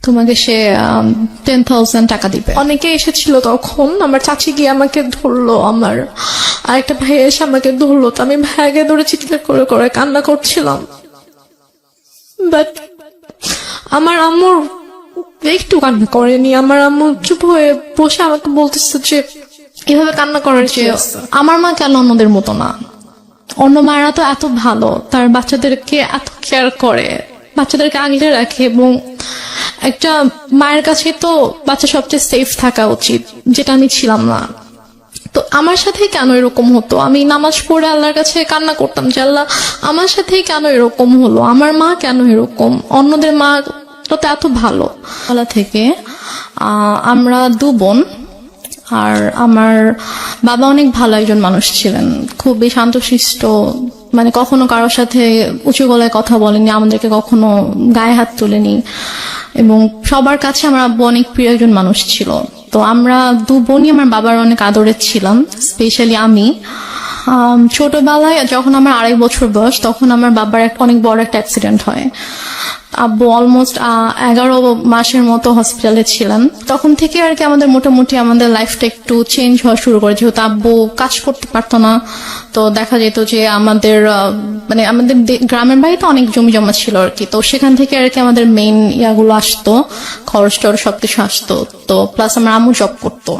তোমাকে সে 10,000 টাকা দিবে। অনেকে এসেছিল তখন, আমার চাচি গিয়ে আমাকে ধরলো, আমার আরেকটা ভাই এসে আমাকে ধরলো, তো আমি ভাইকে ধরে চিৎকার করে করে কান্না করছিলাম। বাট আমার আম্মুর একটু কান্না করেনি, আমার আম্মু চুপ হয়ে বসে আমাকে বলতেছে যে এভাবে কান্না করার যে আমার মা কেন অন্যদের মতো না? অন্য মায়েরা তো এত ভালো, তার বাচ্চাদেরকে এত কেয়ার করে, বাচ্চাদেরকে আগলে রাখে, এবং একটা মায়ের কাছে তো বাচ্চা সবচেয়ে সেফ থাকা উচিত, যেটা আমি ছিলাম না। তো আমার সাথে কেন এরকম হতো? আমি নামাজ পড়ে আল্লাহর কাছে কান্না করতাম যে আল্লাহ আমার সাথেই কেন এরকম হলো, আমার মা কেন এরকম, অন্যদের মা তো এত ভালো। বলা থেকে আমরা 2 বোন, আর আমার বাবা অনেক ভালো একজন মানুষ ছিলেন, খুবই শান্তশিষ্ট, মানে কখনো কারোর সাথে উঁচু গলায় কথা বলেনি, আমাদেরকে কখনো গায়ে হাত তোলেনি, এবং সবার কাছে আমার আব্বু অনেক প্রিয় একজন মানুষ ছিল। তো আমরা 2 বোনই আমার বাবার অনেক আদরের ছিলাম, স্পেশালি আমি। ছোটবেলায় যখন আমার 2.5 বছর বয়স, তখন আমার বাবার অনেক বড় একটা অ্যাক্সিডেন্ট হয়। আব্বু অলমোস্ট 11 মাসের মতো হসপিটালে ছিলেন। তখন থেকে আর কি আমাদের মোটামুটি আমাদের লাইফটা একটু চেঞ্জ হওয়া শুরু করে, যেহেতু আব্বু কাজ করতে পারতো না। তো দেখা যেত যে আমাদের মানে আমাদের গ্রামের বাড়িতে অনেক জমি জমা ছিল আর কি, তো সেখান থেকে আর কি আমাদের মেইন ইয়াগুলো আসতো, খরচ টরচ সবকিছু আসতো। তো প্লাস আমার আম্মু জব করতো।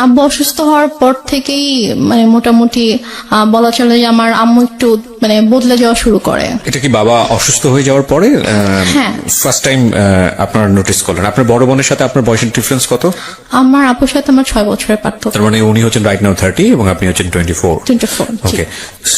আব্বু অসুস্থ হওয়ার পর থেকেই মানে মোটামুটি বলা চলে যে আমার আম্মু একটু মানে বদলে যাওয়া শুরু করে। এটা কি বাবা অসুস্থ হয়ে যাওয়ার পরে হ্যাঁ, ফার্স্ট টাইম আপনার নোটিস করলেন? আপনার বড় বোনের সাথে আপনার বয়সের ডিফারেন্স কত? আমার আপুর সাথে আমার 6 বছরের পার্থক্য। তার মানে উনি হচ্ছেন রাইট নাও 30 এবং আপনি হচ্ছেন 24। 24। ওকে,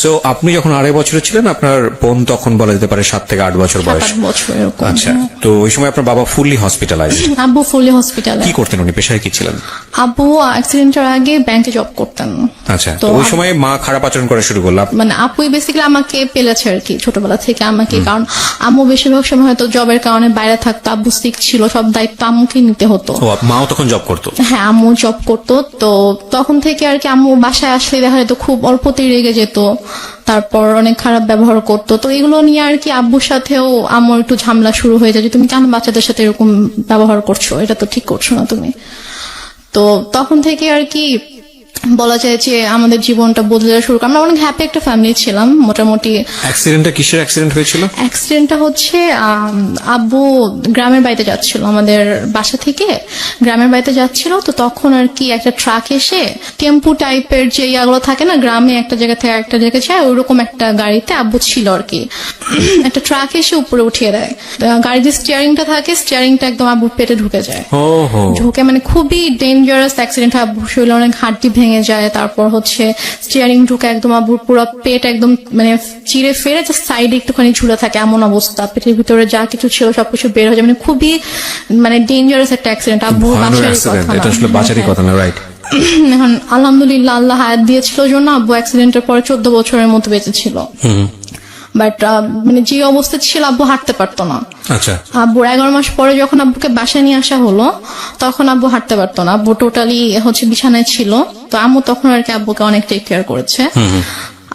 সো আপনি যখন 2.5 বছরের ছিলেন, আপনার বোন তখন বলা যেতে পারে 7 থেকে 8 বছর বয়স। 7 বছর এরকম। আচ্ছা, তো ওই সময় আপনার বাবা ফুললি হসপিটালাইজড? আব্বু ফুলি হসপিটালে। কি করতেন উনি, পেশায় কি ছিলেন? আব্বু অ্যাক্সিডেন্টের আগে ব্যাংকে জব করতেন। আচ্ছা, তো ওই সময় মা খারাপ আচরণ করা শুরু করলো? মানে আপুই বেসিক্যালি আমাকে পেলেছে আর কি ছোটবেলা থেকে আমাকে, কারণ আম্মু বেশিরভাগ সময় হয়তো জবের কারণে বাইরে থাকতো, আব্বু সিক ছিল, সব দায়িত্ব আম্মুকে নিতে হতো। ও, মাও তখন জব করতো? হ্যাঁ, আম্মু জব করতো। তো তখন থেকে আর কি আম্মু বাসায় আসলে দেখা যেত খুব অল্পতেই রেগে যেত, তারপর অনেক খারাপ ব্যবহার করতো। তো এগুলো নিয়ে আর কি আব্বুর সাথেও আম্মুর একটু ঝামেলা শুরু হয়ে যায় যে তুমি কেন বাচ্চাদের সাথে এরকম ব্যবহার করছো, এটা তো ঠিক করছো না তুমি। তো তখন থেকে আর কি বলা যায় যে আমাদের জীবনটা বদলে যাওয়া শুরু করে। আমরা অনেক হ্যাপি একটা ফ্যামিলি ছিলাম মোটামুটি। অ্যাক্সিডেন্টটা কিসের অ্যাক্সিডেন্ট হয়েছিল? অ্যাক্সিডেন্টটা হচ্ছে আব্বু গ্রামের বাড়িতে যাচ্ছিল, আমাদের বাসা থেকে গ্রামের বাড়িতে যাচ্ছিল। তো তখন আর কি একটা ট্রাক এসে টেম্পু টাইপের যে ইয়াগুলো থাকে না, গ্রামে একটা জায়গা থেকে একটা জায়গায় যায়, ওইরকম একটা গাড়িতে আব্বু ছিল আর কি। একটা ট্রাক এসে উপরে উঠিয়ে দেয়, গাড়ির যে স্টিয়ারিংটা থাকে, স্টিয়ারিংটা একদম আব্বুর পেটে ঢুকে যায়। ঢুকে মানে খুবই ডেঞ্জারাস অ্যাক্সিডেন্ট হয়, আব্বুর শরীরে অনেক হাড্ডি ভেঙে যায়। তারপর হচ্ছে স্টিয়ারিং ঢুকে একদম আব্বুর পুরো পেট একদম মানে চিড়ে ফেরে যে সাইডে একটুখানি ঝুলে থাকে, এমন অবস্থা। পেটের ভিতরে যা কিছু ছিল সবকিছু বের হয়ে যায়, মানে খুবই মানে ডেঞ্জারাস একটা অ্যাক্সিডেন্ট। আব্বুর বাঁচারই কথা না, রাইট? এখন আলহামদুলিল্লাহ আল্লাহ হায়াত দিয়েছিল জন্য আব্বু অ্যাক্সিডেন্টের পরে 14 বছরের মতো বেঁচে ছিল। বাট মানে যে অবস্থা ছিল আব্বু হাঁটতে পারতো না। আচ্ছা, আব্বুর 11 মাস পরে যখন আব্বুকে বাসায় নিয়ে আসা হলো, তখন আব্বু হাঁটতে পারতো না, আব্বু টোটালি হচ্ছে বিছানায় ছিল। তো আম্মু তখন আর কি আব্বুকে অনেক টেক কেয়ার করেছে।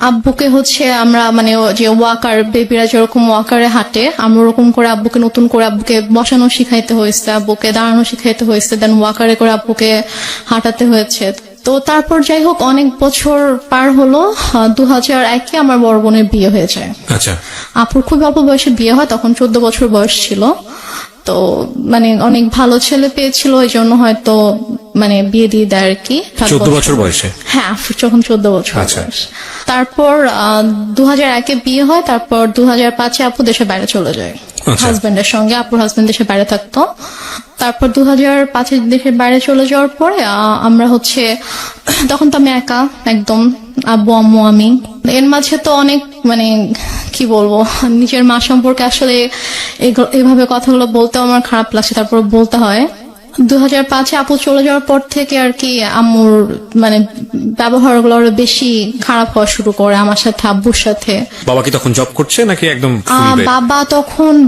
আব্বুকে হচ্ছে আমরা মানে যে ওয়াকার, বেবিরা যেরকম ওয়াকারে হাঁটে, আমরা ওরকম করে আব্বুকে নতুন করে আব্বুকে বসানো শিখাইতে হয়েছে, আব্বুকে দাঁড়ানো শিখাইতে হয়েছে, দেন ওয়াকারে করে আব্বুকে হাঁটাতে হয়েছে। তো তারপর যাই হোক অনেক বছর পার হলো, 2001-এ আমার বড় বোনের বিয়ে হয়ে যায়। আচ্ছা, আপুর খুব অল্প বয়সে বিয়ে হয়, তখন 14 বছর বয়স ছিল। তো মানে অনেক ভালো ছেলে পেয়েছিল, এই জন্য হয়তো মানে বিয়ে দিয়ে দেয় আর কি। 14 বছর বয়সে? হ্যাঁ, যখন 14 বছর বয়স। তারপর 2001-এ বিয়ে হয়, তারপর 2005-এ আপু দেশের বাইরে চলে যায় হাজবেন্ডের সঙ্গে। আপুর হাজবেন্ড দেশের বাইরে থাকতো। তারপর 2005-এ দেশের বাইরে চলে যাওয়ার পরে আমরা হচ্ছে তখন তো আমি একা একদম, আব্বু আম্মু আমি। এর মাঝে তো অনেক মানে কি বলবো, নিজের মা সম্পর্কে আসলে এইভাবে কথাগুলো বলতেও আমার খারাপ লাগছে, তারপর বলতে হয়। 2005-এ আপু চলে যাওয়ার পর থেকে আর কি আম্মুর মানে ব্যবহারগুলো আরো বেশি খারাপ হওয়া শুরু করে আমার সাথে, আব্বুর সাথে। বাবা কি তখন জব করছে নাকি একদম ফুল বেড?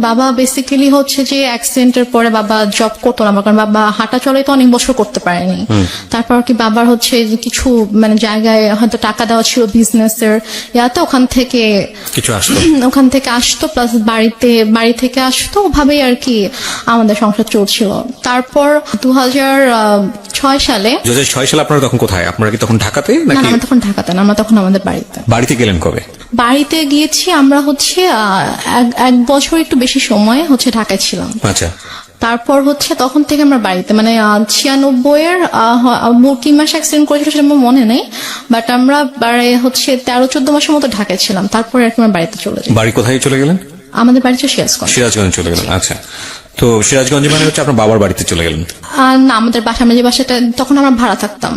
বাবা বেসিক্যালি হচ্ছে যে অ্যাক্সিডেন্টের পরে বাবা জব করতো না, কারণ বাবা হাঁটা চলে তো অনেক বছর করতে পারেনি। তারপর কি বাবার হচ্ছে যে কিছু মানে জায়গায় হয়তো টাকা দেওয়া ছিল বিজনেসের ইয়াতে, ওখান থেকে আসতো প্লাস বাড়ি থেকে আসতো, ওভাবেই আর কি আমাদের সংসার চলছিল। তারপর 2006 সালে 2006 সালে আপনারা তখন কোথায়? আপনারা কি তখন ঢাকাতে না, নাকি? আমরা তখন ঢাকাতে না, আমরা তখন আমাদের বাড়িতে গেলেন কবে? বাড়িতে গিয়েছি আমরা হচ্ছে 1 বছর একটু বেশি সময় হচ্ছে ঢাকায় ছিলাম। আচ্ছা, তারপর হচ্ছে তখন থেকে আমরা বাড়িতে মানে 96-এর কি মাসে অ্যাক্সিডেন্ট করেছিল সেটা আমার মনে নেই, বাট আমরা হচ্ছে 13-14 মাসের মতো ঢাকায় ছিলাম। তারপরে আর কি আমরা বাড়িতে চলে যাই। বাড়ি কোথায় চলে গেলেন? আমাদের বাড়ি ছিল সিরাজগঞ্জ। সিরাজগঞ্জ চলে গেলেন। আচ্ছা, তো সিরাজগঞ্জে মানে হচ্ছে আপনার বাবার বাড়িতে চলে গেলেন? না, আমাদের বাসা, আমরা যে বাসাটা তখন আমরা ভাড়া থাকতাম,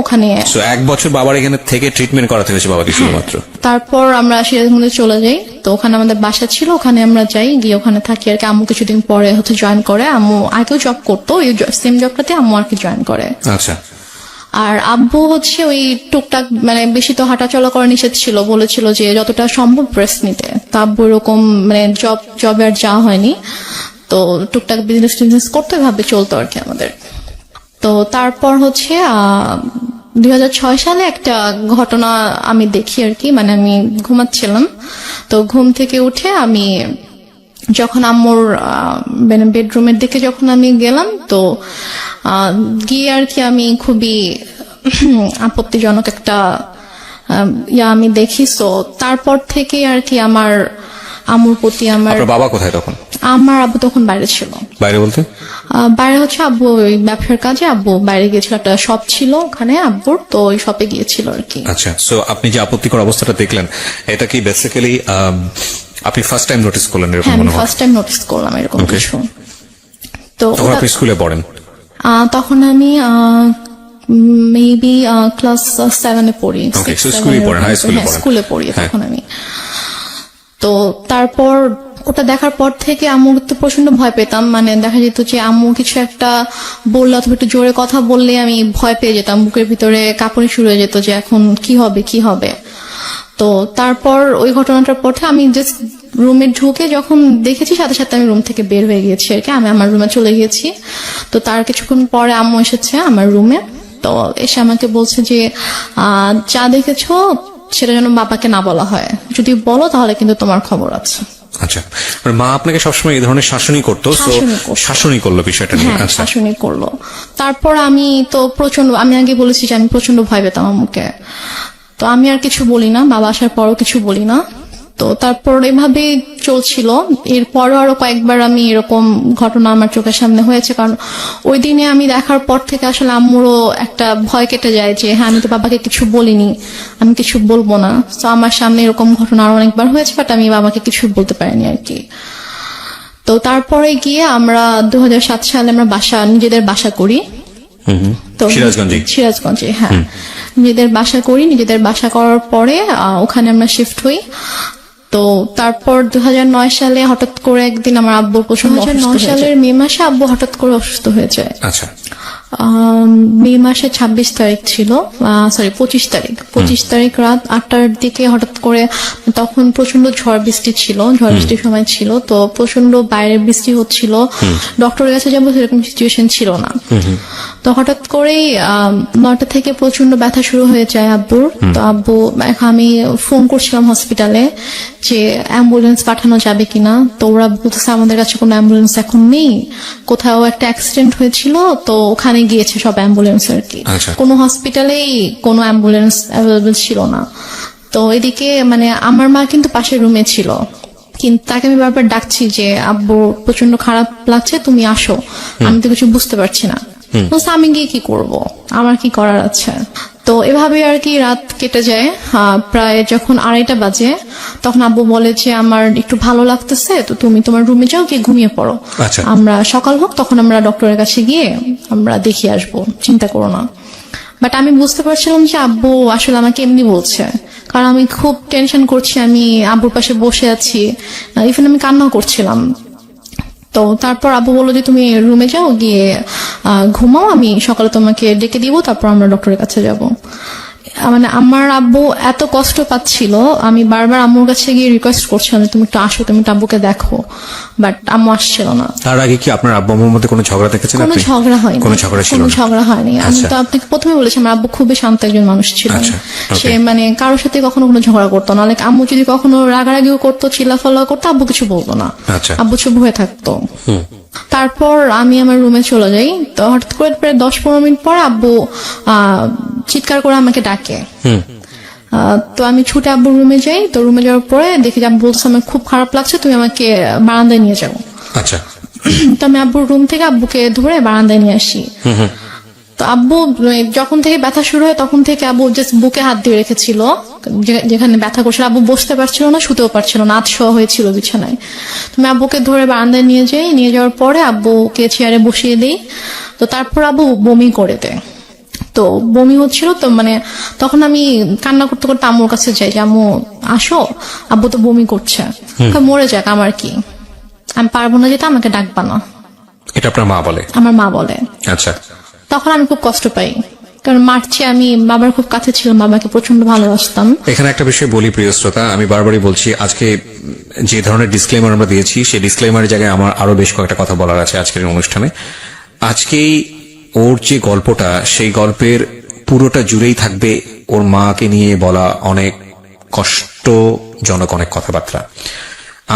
ওখানে। 1 বছর বাবার এখানে থেকে ট্রিটমেন্ট করাতে হয়েছে বাবাকে শুধুমাত্র? তারপর আমরা সিরাজগঞ্জে চলে যাই, তো ওখানে আমাদের বাসা ছিল, ওখানে আমরা যাই, গিয়ে ওখানে থাকি আর কি। আম্মু কিছুদিন পরে হচ্ছে জয়েন করে, আম্মু আগেও জব করতো, ওই সেম জবটাতে আম্মু আর কি জয়েন করে। আচ্ছা, আর আব্বু হচ্ছে ওই টুকটাক মানে বেশি তো হাঁটাচলা করা নিষেধ ছিল, বলেছিল যে যতটা সম্ভব রেস্ট নিতে। তো আব্বু এরকম মানে জবে আর যাওয়া হয়নি, তো টুকটাক বিজনেস করতে ভাবে চলতো আর কি আমাদের। তো তারপর হচ্ছে 2006 সালে একটা ঘটনা আমি দেখি আর কি, মানে আমি ঘুমাচ্ছিলাম, তো ঘুম থেকে উঠে আমি যখন আম্মুর মানে বেডরুমের দিকে যখন আমি গেলাম, তো গিয়ে আর কি আমি খুবই আপত্তিজনক একটা আমি দেখি। তো তারপর থেকে আর কি আমার আম্মুর প্রতি আপনার বাবা কোথায় তখন? আমার আব্বু তখন বাইরে ছিল। বাইরে বলতে? বাইরে হচ্ছে আব্বু ওই ব্যবসার কাজে আব্বু বাইরে গিয়েছিল, একটা শপ ছিল ওখানে আব্বুর, তো ওই শপে গিয়েছিল আর কি। আচ্ছা, সো আপনি যে আপত্তিকর অবস্থাটা দেখলেন, এটা কি বেসিক্যালি আপনি ফার্স্ট টাইম নোটিস করলেন এরকম? হ্যাঁ, আমি ফার্স্ট টাইম নোটিস করলাম এরকম কিছু। তো তখন আপনি স্কুলে পড়েন? তখন আমি মেবি ক্লাস 7-এ পড়ি। স্কুলে পড়ি তখন আমি। তো তারপর ওটা দেখার পর থেকে আম্মু তো প্রচন্ড ভয় পেতাম, মানে দেখা যেত যে আম্মু কিছু একটা বললে অথবা একটু জোরে কথা বললে আমি ভয় পেয়ে যেতাম, বুকের ভিতরে কাঁপুনি শুরু হয়ে যেত যে এখন কি হবে। তো তারপর ওই ঘটনাটার পর আমি জাস্ট রুমে ঢুকে যখন দেখেছি, সাথে সাথে আমি রুম থেকে বের হয়ে গিয়েছি আর কি, আমি আমার রুমে চলে গিয়েছি। তো তার কিছুক্ষণ পরে আম্মু এসেছে আমার রুমে, তো এসে আমাকে বলছে যে যা দেখেছো সেটা যেন বাবাকে না বলা হয়, যদি বলো তাহলে কিন্তু তোমার খবর আছে। আচ্ছা, মা আপনাকে সবসময় এই ধরনের শাসনই করতো? শাসনই করলো বিষয়টা নিয়ে? আচ্ছা, শাসনই করলো। তারপর আমি তো আমি আগে বলেছি যে আমি প্রচন্ড ভয় পেতাম আম্মুকে, তো আমি আর কিছু বলি না, বাবা আসার পরও কিছু বলি না। তো তারপর এভাবে চলছিল। এরপরও আরো কয়েকবার আমি এরকম ঘটনা আমার চোখের সামনে হয়েছে, কারণ ওই দিনে আমি দেখার পর থেকে আসলে আম্মুরও একটা ভয় কেটে যায় যে হ্যাঁ, আমি তো বাবাকে কিছু বলিনি, আমি কিছু বলবো না। তো আমার সামনে এরকম ঘটনা আরো অনেকবার হয়েছে, বাট আমি বাবাকে কিছু বলতে পারিনি আর কি। তো তারপরে গিয়ে আমরা 2007 সালে আমরা নিজেদের বাসা করি। তো সিরাজগঞ্জে, হ্যাঁ, নিজেদের বাসা করার পরে ওখানে আমরা শিফট হই। তো তারপর 2009 সালে হঠাৎ করে একদিন আমার আব্বু 2009 সালের মে মাসে আব্বু হঠাৎ করে অসুস্থ হয়ে যায়। আচ্ছা, মে মাসে 26 তারিখ ছিল, 25 তারিখ রাত 8টার দিকে হঠাৎ করে, তখন প্রচন্ড ঝড় বৃষ্টির সময় ছিল, তো প্রচন্ড বাইরে বৃষ্টি হচ্ছিল, ডক্টরের কাছে যাবো সেরকম সিচুয়েশন ছিল না। তো হঠাৎ করেই 9টা থেকে প্রচন্ড ব্যথা শুরু হয়ে যায় আব্বুর। তো আমি ফোন করছিলাম হসপিটালে যে অ্যাম্বুলেন্স পাঠানো যাবে কিনা, তো ওরা বলতেছে আমাদের কাছে কোনো অ্যাম্বুলেন্স এখন নেই, কোথাও একটা অ্যাক্সিডেন্ট হয়েছিল তো ওখানে গিয়েছে সব অ্যাম্বুলেন্স আর কি, কোনো হসপিটালেই কোনো অ্যাম্বুলেন্স অ্যাভেলেবল ছিল না। তো এদিকে মানে আমার মা কিন্তু পাশের রুমে ছিল, কিন্তু তাকে আমি বারবার ডাকছি যে আব্বু প্রচন্ড খারাপ লাগছে, তুমি আসো, আমি তো কিছু বুঝতে পারছি না। আমি গিয়ে কি করব, আমার কি করার আছে। তো এভাবে আর কি রাত কেটে যায়। প্রায় যখন 2:30 বাজে তখন আব্বু বলে যে আমার একটু ভালো লাগতেছে, তো তুমি তোমার রুমে যাও, গিয়ে ঘুমিয়ে পড়ো, আমরা সকাল হোক তখন আমরা ডক্টরের কাছে গিয়ে আমরা দেখিয়ে আসবো, চিন্তা করো না। বাট আমি বুঝতে পারছিলাম যে আব্বু আসলে আমাকে এমনি বলছে, কারণ আমি খুব টেনশন করছি, আমি আব্বুর পাশে বসে আছি, ইভেন আমি কান্নাও করছিলাম। তো তারপর আব্বু বললো যে তুমি রুমে যাও, গিয়ে ঘুমাও, আমি সকালে তোমাকে ডেকে দিব, তারপর আমরা ডক্টরের কাছে যাব। মানে আমার আব্বু এত কষ্ট পাচ্ছিল, আমি বারবার আম্মুর কাছে গিয়ে রিকোয়েস্ট করছিলাম যে তুমি একটু আসো, তুমি একটু আব্বুকে দেখো, বাট আম্মু আসছিল না। তার আগে কি আপনার আব্বু আম্মুর মধ্যে কোনো ঝগড়া দেখেছেন কোনো আপনি? ঝগড়া হয়নি, কোনো ঝগড়া ছিল কোনো না? ঝগড়া হয়নি। আমি আচ্ছা। তো আপনাকে প্রথমে বলেছি আমার আব্বু খুবই শান্ত একজন মানুষ ছিল। আচ্ছা, okay. সে মানে কারোর সাথে কখনো কোনো ঝগড়া করতো না। লাইক আম্মু যদি কখনো রাগারাগিও করতো, চিল্লাফাল্লা করতো, আব্বু কিছু বলতো না। আচ্ছা। আব্বু চুপ হয়ে থাকতো। তারপর আমি আমার রুমে চলে যাই। তো হঠাৎ করে প্রায় 10-15 মিনিট পর আব্বু চিৎকার করে আমাকে ডাকে। তো আমি ছুটে আব্বুর রুমে যাই। তো রুমে যাওয়ার পরে দেখি যে আব্বু বলছে আমার খুব খারাপ লাগছে, তুমি আমাকে বারান্দায় নিয়ে যাও। আচ্ছা। তো আমি আব্বুর রুম থেকে আব্বুকে ধরে বারান্দায় নিয়ে আসি। তো আব্বু যখন থেকে ব্যথা শুরু হয় তখন থেকে আব্বু জাস্ট বুকে হাত দিয়ে রেখেছিল, যেখানে ব্যথা করছিল। আব্বু বসতে পারছিল না, শুতেও পারছিল না, আধশোয়া হয়েছিল বিছানায়। তুমি আব্বুকে ধরে বারান্দায় নিয়ে যাই। নিয়ে যাওয়ার পরে আব্বুকে চেয়ারে বসিয়ে দিই। তো তারপর আব্বু বমি করে দেয়। তো বমি হচ্ছিল, তো মানে তখন আমি কান্না করতে করতে আম্মুর কাছে যাই যে আম্মু আসো, আব্বু তো বমি করছে। মরে যাক, আমার কি, আমি পারবো না যেতে, আমাকে ডাকবা না। এটা আপনার মা বলে? আমার মা বলে। আচ্ছা। তখন আমি খুব কষ্ট পাই, কারণ মার চেয়ে আমি বাবার খুব কাছে ছিলাম, বাবাকে প্রচন্ড ভালোবাসতাম। এখানে একটা বিষয় বলি প্রিয় শ্রোতা, আমি বারবারই বলছি, আজকে যে ধরনের ডিসক্লেমার আমরা দিয়েছি সেই ডিসক্লেমারের জায়গায় আমার আরো বেশ কয়েকটা কথা বলার আছে আজকের অনুষ্ঠানে। আজকেই ওর যে গল্পটা, সেই গল্পের পুরোটা জুড়েই থাকবে ওর মাকে নিয়ে বলা অনেক কষ্টজনক অনেক কথাবার্তা।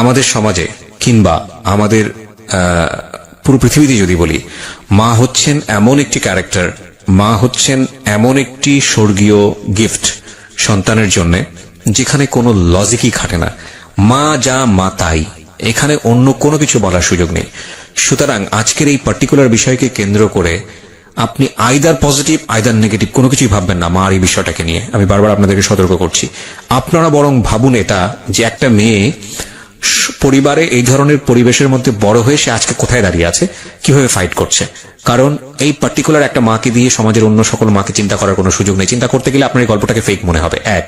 আমাদের সমাজে কিংবা আমাদের পুরো পৃথিবীতে যদি বলি, মা হচ্ছেন এমন একটি ক্যারেক্টার, মা হচ্ছেন এমন একটি স্বর্গীয় গিফট সন্তানের জন্য, যেখানে কোনো লজিকই খাটে না। মা যা মা তাই, এখানে অন্য কোনো কিছু বলার সুযোগ নেই। সুতরাং আজকের এই পার্টিকুলার বিষয়কে কেন্দ্র করে আপনি আইদার পজিটিভ আইদার নেগেটিভ কোনো কিছুই ভাববেন না মার এই বিষয়টাকে নিয়ে। আমি বারবার আপনাদেরকে সতর্ক করছি। আপনারা বরং ভাবুন এটা, যে একটা মেয়ে পরিবারে এই ধরনের পরিবেশের মধ্যে বড় হয়ে সে আজকে কোথায় দাঁড়িয়ে আছে, কিভাবে ফাইট করছে। কারণ এই পার্টিকুলার একটা মাকে দিয়ে সমাজের অন্য সকল মাকে চিন্তা করার কোনো সুযোগ নেই। চিন্তা করতে গেলে আপনার এই গল্পটাকে ফেক মনে হবে, এক।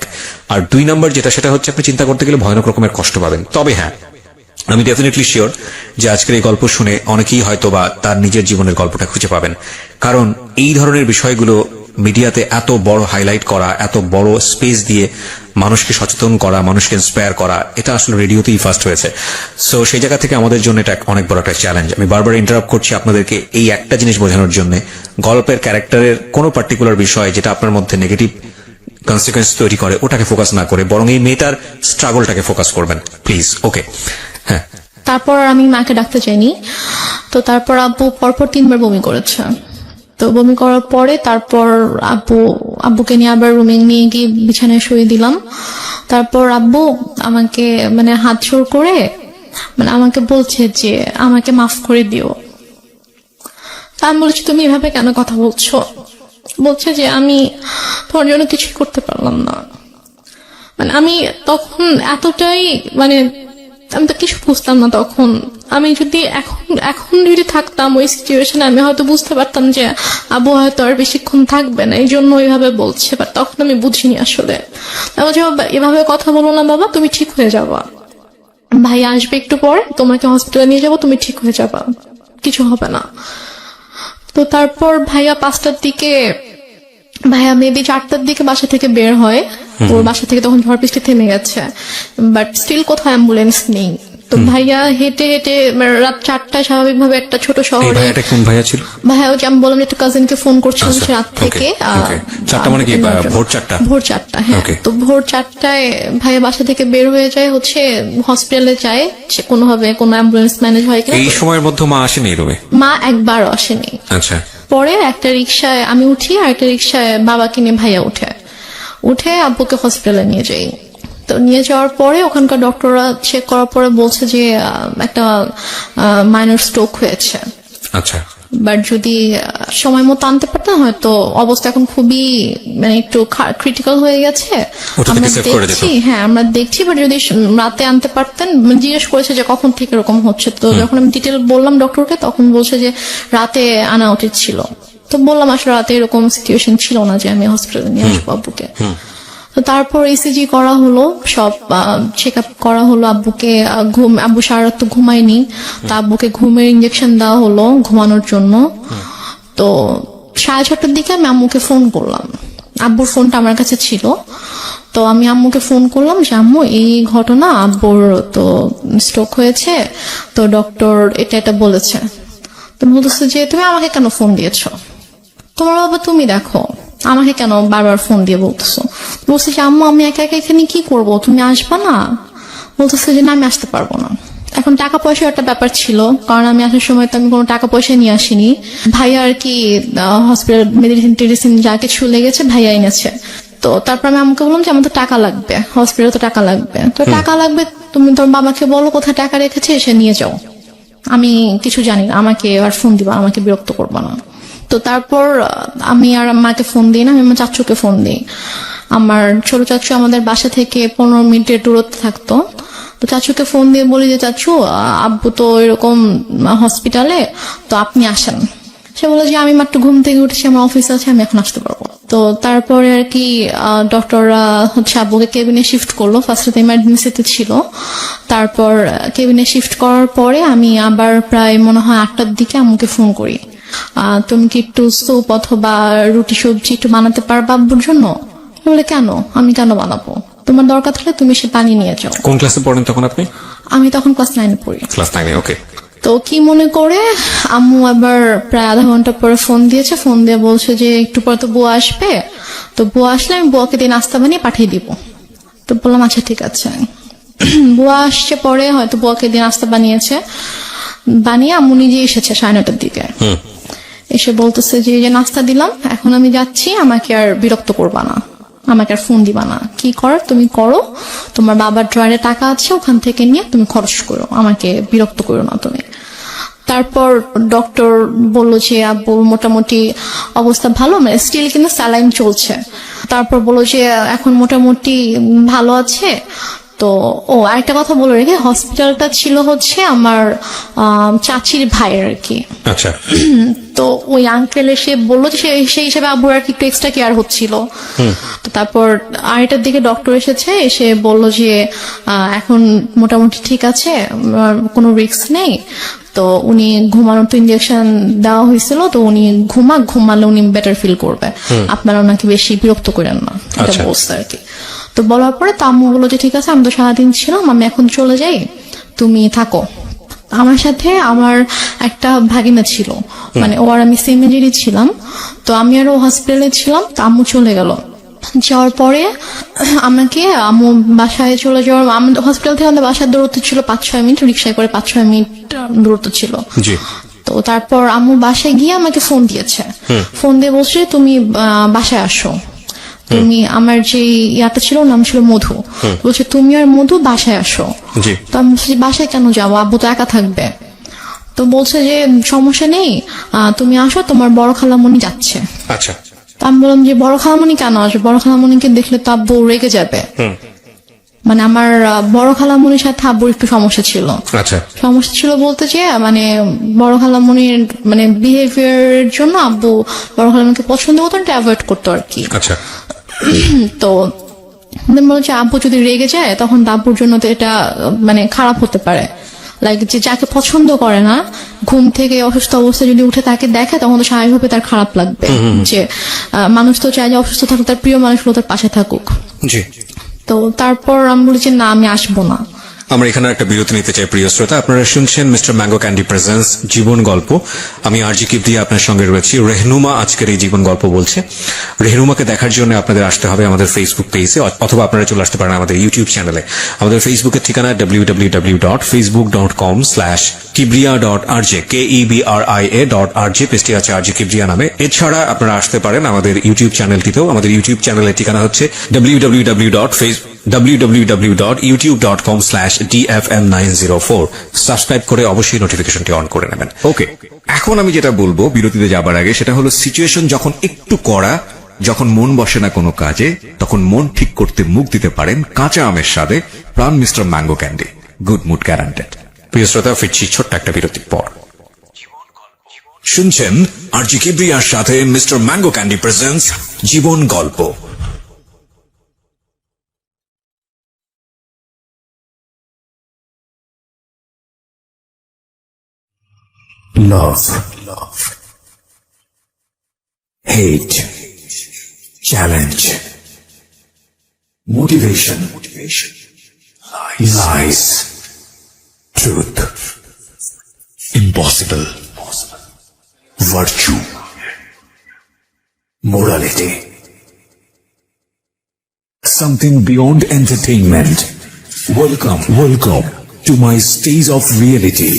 আর 2 নম্বর যেটা, সেটা হচ্ছে আপনি চিন্তা করতে গেলে ভয়ানক রকমের কষ্ট পাবেন। তবে হ্যাঁ, আমি ডেফিনেটলি শিওর যে আজকের এই গল্প শুনে অনেকেই হয়তো বা তার নিজের জীবনের গল্পটা খুঁজে পাবেন। কারণ এই ধরনের বিষয়গুলো মিডিয়াতে এত বড় হাইলাইট করা, এত বড় স্পেস দিয়ে মানুষকে সচেতন করা, মানুষকে ইন্সপায়ার করা, এটা আসলে রেডিওতেই ফার্স্ট হয়েছে। সো সেই জায়গা থেকে আমাদের জন্য এটা অনেক বড় একটা চ্যালেঞ্জ। আমি বারবার ইন্টারাপ্ট করছি আপনাদেরকে এই একটা জিনিস বোঝানোর জন্য, গল্পের ক্যারেক্টারের কোনো পার্টিকুলার বিষয় যেটা আপনার মধ্যে নেগেটিভ কনসিকুয়েন্স তৈরি করে ওটাকে ফোকাস না করে বরং এই মেয়েটার স্ট্রাগলটাকে ফোকাস করবেন প্লিজ। ওকে, হ্যাঁ। তারপর আমি মাকে ডাকতে চাইনি। তো তারপর আব্বু পরপর 3 বার বমি করেছে। তো বমি করার পরে তারপর আব্বুকে নিয়ে আবার রুমে নিয়ে গিয়ে বিছানায় শুয়ে দিলাম। তারপর আব্বু আমাকে মানে হাত জোড় করে মানে আমাকে বলছে যে আমাকে মাফ করে দিও। তা আমি বলছি তুমি এভাবে কেন কথা বলছো? বলছে যে আমি তোমার জন্য কিছুই করতে পারলাম না। মানে আমি তখন এতটাই মানে আমি তো কিছু বুঝতাম না তখন। আমি যদি এখন যদি থাকতাম ওই সিচুয়েশনে, আমি হয়তো বুঝতে পারতাম যে আব্বু হয়তো আর বেশিক্ষণ থাকবে না, এই জন্য ওইভাবে বলছে। বাট তখন আমি বুঝিনি আসলে। এভাবে কথা বলো না বাবা, তুমি ঠিক হয়ে যাবা, ভাই আসবে একটু পরে, তোমাকে হসপিটালে নিয়ে যাবো, তুমি ঠিক হয়ে যাবা, কিছু হবে না। তো তারপর ভাইয়া 5টার দিকে, ভাইয়া মেবি 4টার দিকে বাসা থেকে বের হয়। ওর বাসা থেকে তখন ঝড় বৃষ্টি থেমে গেছে, বাট স্টিল কোথাও অ্যাম্বুলেন্স নেই। তো ভাইয়া হেঁটে হেঁটে রাত 4টায় স্বাভাবিকভাবে একটা ছোট শহরে। ভাইয়াটা কোন ভাইয়া ছিল? ভাইয়া ওই যে আমি বললাম যে একটা কাজিনকে ফোন করছিল সে রাত থেকে। 4টা মানে কি ভোর 4টা? ভোর 4টা, হ্যাঁ। তো ভোর 4টায় ভাইয়া বাসা থেকে বের হয়ে যায়, হচ্ছে হসপিটালে যায়, সে কোনোভাবে কোনো অ্যাম্বুলেন্স ম্যানেজ হয় কিনা। এই সময়ের মধ্যে মা আসেনি রুমে? মা একবারও আসেনি। আচ্ছা। পরে একটা রিক্সায় আমি উঠি, আর একটা রিক্সায় বাবাকে নিয়ে ভাইয়া উঠে আব্বুকে হসপিটালে নিয়ে যাই। তো নিয়ে যাওয়ার পরে ওখানকার ডক্টররা চেক করার পরে বলছে যে একটা মাইনর স্ট্রোক হয়েছে। আচ্ছা। বাট যদি সময় মতো আনতে পারতাম হয়তো অবস্থা এখন খুবই মানে একটু ক্রিটিক্যাল হয়ে গেছে। আমরা দেখছি, হ্যাঁ আমরা দেখছি, বাট যদি রাতে আনতে পারতেন। জিজ্ঞেস করেছে যে কখন থেকে এরকম হচ্ছে। তো যখন আমি ডিটেল বললাম ডক্টরকে, তখন বলছে যে রাতে আনা উচিত ছিল। তো বললাম আসলে রাতে এরকম সিচুয়েশন ছিল না যে আমি হসপিটালে নিয়ে আসবো আব্বুকে। তো তো তারপর ইসিজি করা হলো, সব চেক আপ করা হলো। আব্বুকে আব্বু সারা রাত তো ঘুমায়নি, তো আব্বুকে ঘুমের ইঞ্জেকশন দেওয়া হলো ঘুমানোর জন্য। তো 6:30টার দিকে আমি আম্মুকে ফোন করলাম, আব্বুর ফোনটা আমার কাছে ছিল। তো আমি আম্মুকে ফোন করলাম যে আম্মু এই ঘটনা, আব্বুর তো স্ট্রোক হয়েছে, তো ডক্টর এটা বলেছে। তো বলতেছে যে তুমি আমাকে কেন ফোন দিয়েছো, তোমার বাবা তুমি দেখো, আমাকে কেন বারবার ফোন দিয়ে বলতেছো। বলছে যে আম্মু আমি একা একা এখানে কি করব, তুমি আসবা না? বলতেছে যে না আমি আসতে পারবো না। এখন টাকা পয়সার একটা ব্যাপার ছিল, কারণ আমি আসার সময় তো আমি কোনো টাকা পয়সা নিয়ে আসিনি। ভাইয়া আর কি হসপিটাল মেডিসিন টেডিসিন যা কিছু লেগেছে ভাইয়া এনেছে। তো তারপর আমি আমাকে বললাম যে আমার তো টাকা লাগবে, হসপিটালে তো টাকা লাগবে, তো টাকা লাগবে, তুমি তোর বাবাকে বলো কোথায় টাকা রেখেছে এসে নিয়ে যাও, আমি কিছু জানি না, আমাকে আর ফোন দিবা, আমাকে বিরক্ত করবা না। তো তারপর আমি আর মাকে ফোন দিই না, আমি আমার চাচুকে ফোন দিই। আমার ছোট চাচু আমাদের বাসা থেকে 15 মিনিটের দূরত্বে থাকতো। তো চাচুকে ফোন দিয়ে বলি যে চাচু আব্বু তো এরকম হসপিটালে, তো আপনি আসেন। সে বলে যে আমি মাত্র ঘুম থেকে উঠেছি, আমার অফিস আছে, আমি এখন আসতে পারবো। তো তারপরে আর কি ডক্টররা হচ্ছে আব্বুকে কেবিনে শিফট করলো। ফার্স্টে ইমার্জেন্সিতে ছিল, তারপর কেবিনে শিফট করার পরে আমি আবার প্রায় মনে হয় 8টার দিকে আম্মুকে ফোন করি, তুমি কি একটু স্যুপ অথবা রুটি সবজি একটু বানাতে পারবা আব্বুর জন্য? বলে কেন, আমি কেন বানাবো, তোমার দরকার থাকলে তুমি সে পানি নিয়ে যাও। কোন ক্লাসে পড়েন তখন আপনি? আমি তখন ক্লাস 9-এ পড়ি। ক্লাস 9-এ, ওকে। তো কি মনে করে আম্মু আবার প্রায় আধা ঘন্টা পরে ফোন দিয়েছে, ফোন দিয়ে বলছে যে একটু পরে তো বুয়া আসবে, তো বুয়া আসলে আমি বুয়াকে দিয়ে নাস্তা বানিয়ে পাঠিয়ে দিব। তো বললাম আচ্ছা ঠিক আছে। বুয়া আসছে পরে, হয়তো বুয়াকে দিয়ে নাস্তা বানিয়ে আম্মু নিজে এসেছে 9:30টার দিকে। এসে বলতেছে যে এই যে নাস্তা দিলাম, এখন আমি যাচ্ছি, আমাকে আর বিরক্ত করবা না, আমাকে আর ফোন দিবা না, কি করার তুমি করো, তোমার বাবার ড্রয়ারে টাকা আছে ওখান থেকে নিয়ে তুমি খরচ করো, আমাকে বিরক্ত করো না তুমি। তারপর ডক্টর বলল যে আব্বুর মোটামুটি অবস্থা ভালো, মানে স্টিল কিন্তু স্যালাইন চলছে। তারপর বললো যে এখন মোটামুটি ভালো আছে। তো আরেকটা কথা বলে রেখে, হসপিটালটা ছিল হচ্ছে আমার চাচির ভাইয়ের আর কি। আচ্ছা। তো ওই আঙ্কেল এসে বললো যে সেই হিসেবে আব্বুর আর কি একটু এক্সট্রা কেয়ার হচ্ছিল। তো তারপর 8টার দিকে ডক্টর এসেছে, এসে বলল যে এখন মোটামুটি ঠিক আছে, কোনো রিস্ক নেই। তো উনি ঘুমানোর তো ইঞ্জেকশন দেওয়া হয়েছিল, তো উনি ঘুমালে উনি বেটার ফিল করবে, আপনারা ওনাকে বেশি বিরক্ত করেন না, এটা বলছে আর কি। তো বলার পরে আম্মু বললো যে ঠিক আছে, আমি তো সারাদিন ছিলাম, আমি এখন চলে যাই, তুমি থাকো। আমার সাথে আমার একটা ভাগিনা ছিল, মানে ও আর আমি সেম এজেরই ছিলাম। তো আমি আর ও হসপিটালে ছিলাম, তো আম্মু চলে গেল। যাওয়ার পরে আমাকে আম্মু বাসায় চলে যাওয়ার, হসপিটাল থেকে আমাদের বাসার দূরত্ব ছিল 5-6 মিনিট, রিক্সায় করে 5-6 মিনিট দূরত্ব ছিল। তো তারপর আম্মু বাসায় গিয়ে আমাকে ফোন দিয়েছে, ফোন দিয়ে বলছে তুমি বাসায় আসো, তুমি আমার যে ইয়াটা ছিল নাম ছিল মধু, বলছে তুমি আর মধু বাসায় আসো। তো আমি বলছি বাসায় কেন যাবো, আব্বু তো একা থাকবে। তো বলছে যে সমস্যা নেই, তুমি আসো, তোমার বড় খালামণি যাচ্ছে। আচ্ছা। তো আমি বললাম যে বড় খালামণি কেন আসবে, বড় খালামণিকে দেখলে তো আব্বু রেগে যাবে। মানে আমার বড় খালামণির সাথে আব্বুর একটু সমস্যা ছিল। আচ্ছা। সমস্যা ছিল বলতে যে মানে বড় খালামণির মানে বিহেভিয়ারের জন্য আব্বু বড় খালামণিকে পছন্দ করতো, এটা অ্যাভয়েড করতো আর কি। আচ্ছা। তো বলছে আব্বু যদি রেগে যায় তখন আব্বুর জন্য তো এটা মানে খারাপ হতে পারে, লাইক যে যাকে পছন্দ করে না, ঘুম থেকে অসুস্থ অবস্থায় যদি উঠে তাকে দেখে তখন তো স্বাভাবিকভাবে তার খারাপ লাগবে, যে মানুষ তো চায় যে অসুস্থ থাকুক, তার প্রিয় মানুষগুলো তার পাশে থাকুক। জি। তো তারপর আমি বলি যে না আমি আসবো না। আমরা এখানে একটা বিরতি নিতে চাই। প্রিয় শ্রোতা, আপনারা শুনছেন মিস্টার ম্যাঙ্গো ক্যান্ডি প্রেজেন্স জীবন গল্প। আমি আরজি কিবরিয়া আপনার সঙ্গে রয়েছি। রেহনুমা আজকের এই জীবন গল্প বলছে। রেহনুমাকে দেখার জন্য আপনাদের আসতে হবে আমাদের ফেসবুক পেজে, অথবা আপনারা চলে আসতে পারেন আমাদের ইউটিউব চ্যানেলে। আমাদের ফেসবুকের ঠিকানা www.facebook.com/kibria.rj KEBRIA.RJ, পেজটি আছে আরজি কিবরিয়া নামে। এছাড়া আপনারা আসতে পারেন আমাদের ইউটিউব চ্যানেলটিতেও। আমাদের ইউটিউব চ্যানেলের ঠিকানা হচ্ছে www.dfm904। সাবস্ক্রাইব করে অবশ্যই নোটিফিকেশনটি অন করে নেবেন। ওকে, এখন আমি যেটা বলবো বিরতিতে যাবার আগে, সেটা হলো সিচুয়েশন যখন একটু কড়া, যখন মন বসে না কোনো কাজে, তখন মন ঠিক করতে মুখ দিতে পারেন কাঁচা আমের স্বাদে Pran Mister Mango candy. Good mood guaranteed. প্রিয় শ্রোতা, ফিরছি ছোট্ট একটা বিরতির পর। শুনছেন আরজি কিবরিয়ার সাথে মিস্টার ম্যাঙ্গো ক্যান্ডি প্রেজেন্টস জীবন গল্প। love, hate, challenge, motivation, lies, truth, impossible, virtue, morality, something beyond entertainment. Welcome to my stage of reality.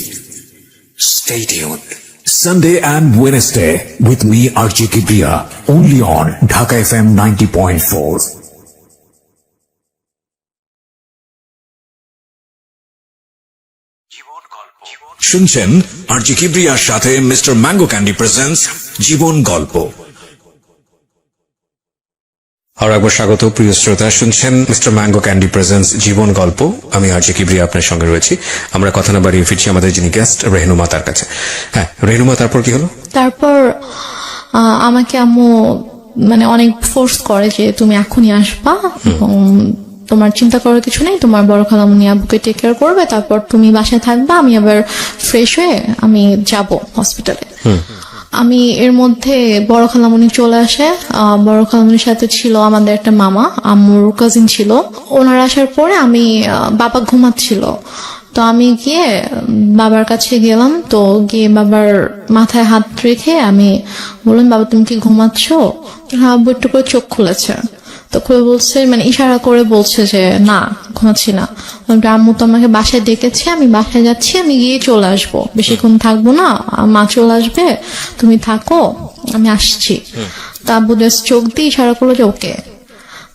Stay tuned. Sunday and Wednesday with me RJ Kibriya, only on Dhaka FM 90.4. শুনছেন আরজি কিবরিয়ার সাথে mister Mango candy presents জীবন গল্প। আর একবার স্বাগত প্রিয় শ্রোতা, শুনছেন mister Mango candy presents জীবন গল্প। আমি আরজি কিবরিয়া আপনার সঙ্গে রয়েছি। আমরা কথা না বাড়িয়ে ফিরছি আমাদের যিনি গেস্ট রেহনুমা তার কাছে। হ্যাঁ রেহনুমা, তারপর কি হলো? তারপর আমাকে আম্মু মানে অনেক ফোর্স করে যে তুমি এখনই আসবা এবং তোমার চিন্তা করার কিছু নেই, তোমার বড় খালামণি আব্বুকে টেক কেয়ার করবে, তারপর তুমি বাসায় থাকবা, আমি আবার ফ্রেশ হয়ে আমি যাব হসপিটালে। আমি এর মধ্যে বড় খালামণি চলে আসে। বড় খালামণির সাথে ছিল আমাদের একটা মামা, আম্মুর কাজিন ছিল। ওনারা আসার পরে আমি বাবা ঘুমাচ্ছিল, তো আমি গিয়ে বাবার কাছে গেলাম। তো গিয়ে বাবার মাথায় হাত রেখে আমি বললাম, বাবা তুমি কি ঘুমাচ্ছ? আব্বু একটু করে চোখ খুলেছে, তো খুলে বলছে, মানে ইশারা করে বলছে যে না ঘুমাচ্ছি না। আম্মু তো আমাকে বাসায় ডেকেছে, আমি বাসায় যাচ্ছি, আমি গিয়ে চলে আসবো, বেশিক্ষণ থাকবো না, মা চলে আসবে, তুমি থাকো, আমি আসছি। তা আব্বু চোখ দিয়ে ইশারা করলো যে ওকে।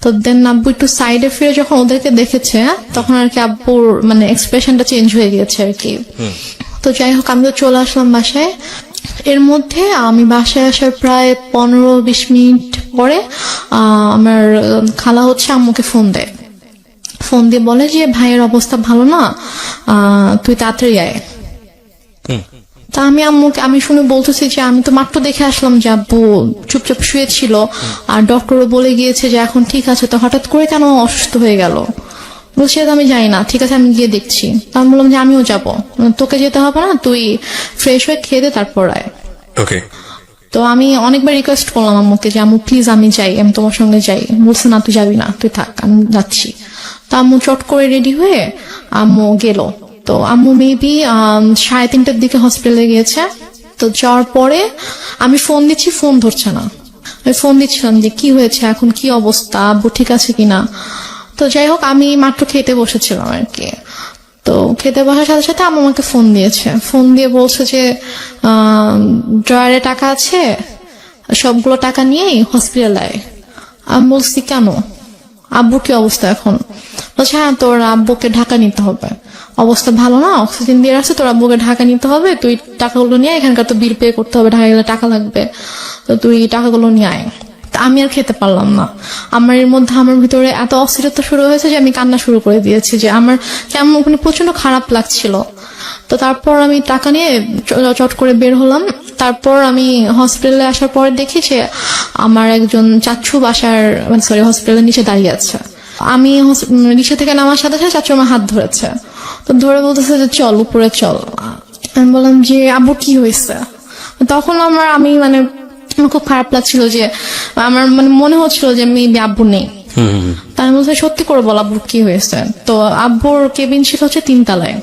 তো দেন আব্বু একটু সাইডে ফিরে যখন ওদেরকে দেখেছে, তখন আর কি আব্বুর মানে এক্সপ্রেশনটা চেঞ্জ হয়ে গিয়েছে আর কি। তো যাই হোক, আমি তো চলে আসলাম বাসায়। এর মধ্যে আমি বাসায় আসার প্রায় 15-20 মিনিট পরে আমার খালা হচ্ছে আম্মুকে ফোন দেয়। ফোন দিয়ে বলে যে ভাইয়ের অবস্থা ভালো না, তুই তাড়াতাড়ি আয়। তা আমি শুনে বলতেছি যে আমি তো মাত্র দেখে আসলাম যে আব্বু চুপচাপ শুয়েছিল, আর ডক্টরও বলে গিয়েছে যে এখন ঠিক আছে, তো হঠাৎ করে কেন অসুস্থ হয়ে গেল? বলছি আমি জানি না, ঠিক আছে আমি গিয়ে দেখছি। আমি বললাম যে আমিও যাবো, তোকে যেতে হবে না, তুই ফ্রেশ হয়ে খেয়ে দে তারপর আয়। ওকে। তো আমি অনেকবার রিকোয়েস্ট করলাম আম্মুকে যে আম্মু প্লিজ আমি যাই, আমি তোমার সঙ্গে যাই। বলছে না তুই যাবি না, তুই থাক, আমি যাচ্ছি। তো আম্মু চট করে রেডি হয়ে আম্মু গেল। তো আম্মু মেবি 3:30টার দিকে হসপিটালে গিয়েছে। তো যাওয়ার পরে আমি ফোন দিচ্ছি, ফোন ধরছে না। আমি ফোন দিচ্ছিলাম যে কি হয়েছে, এখন কি অবস্থা, আব্বু ঠিক আছে কিনা। তো যাই হোক, আমি মাত্র খেতে বসেছিলাম আর কি। তো খেতে বসার সাথে সাথে আম্মু আমাকে ফোন দিয়েছে। ফোন দিয়ে বলছে যে ড্রয়ারে টাকা আছে, সবগুলো টাকা নিয়েই হসপিটালে আয়। আমি বলছি কেন, আব্বুর কি অবস্থা এখন? বলছে হ্যাঁ তোর আব্বুকে ঢাকা নিতে হবে, অবস্থা ভালো না, অক্সিজেন দিয়ে রাখছে, তোর আব্বুকে ঢাকা নিতে হবে, তুই টাকাগুলো নিয়ে, এখানকার তো বিল পে করতে হবে, ঢাকা গেলে টাকা লাগবে, তো তুই টাকাগুলো নিয়ে আয়। আমি আর খেতে পারলাম না। আমার এর মধ্যে আমার ভিতরে এত অস্থিরতা শুরু হয়েছে যে আমি কান্না শুরু করে দিয়েছি, যে আমার কেমন ওখানে প্রচন্ড খারাপ লাগছিল। তো তারপর আমি টাকা নিয়ে চট করে বের হলাম। তারপর আমি হসপিটালে আসার পর দেখি যে আমার একজন চাচু বাসার হসপিটালের নিচে দাঁড়িয়ে আছে। আমি রিক্সা থেকে নামার সাথে সাথে চাচু আমার হাত ধরেছে। তো ধরে বলতেছে যে চল উপরে চল। আমি বললাম যে আব্বু কি হয়েছে? তখন আমি আমার খুব খারাপ লাগছিল, যে আমার মনে হচ্ছিল যে মেবি আব্বু নেই। তার মধ্যে সত্যি করে বল আব্বুর কি হয়েছে। তো আব্বুর কেবিন ছিল হচ্ছে 3 তলায়।